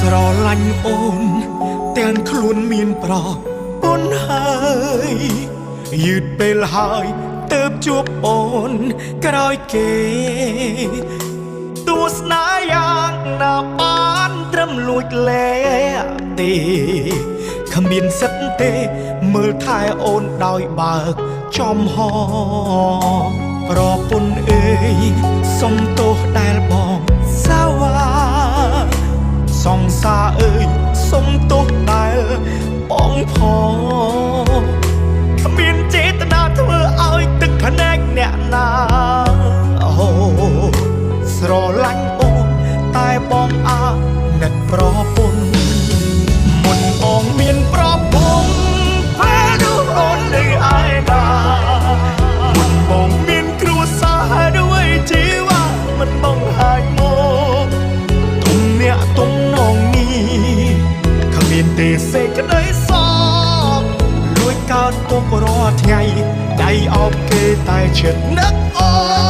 ស្រឡាញ់អូនទាំងខ្លួនមានប្រពន្ធហើយយឺតពេលហើយទើបជួបអូនក្រោយគេទស្សនាយ៉ាងណាបានត្រឹមលួចលែទេគ្មានសិទ្ធទេមើលថែអូនដោយបើកចំហប្រពន្ធអើយសុំទោសដែលបងសាវាសង្សារអើយសុំទោសដែលបងផងគ្មានចេតនាធ្វើឲ្យទឹកភ្នែកអ្នកណាអូស្រឡាញ់អូនតែបងអាណិតប្រពន្ធមុនបងមានប្រពន្ធពេលនោះអូននៅឯណាមុនបងមានគ្រួសារด้วยជីវ៉ាមិនបងហាយមកទុំអ្នកទុំនងនេះគ្មានទេសេចក្តីសោកលួចកើតទុករាល់ថ្ងៃដៃអោបគេតែចិត្តនឹកអូ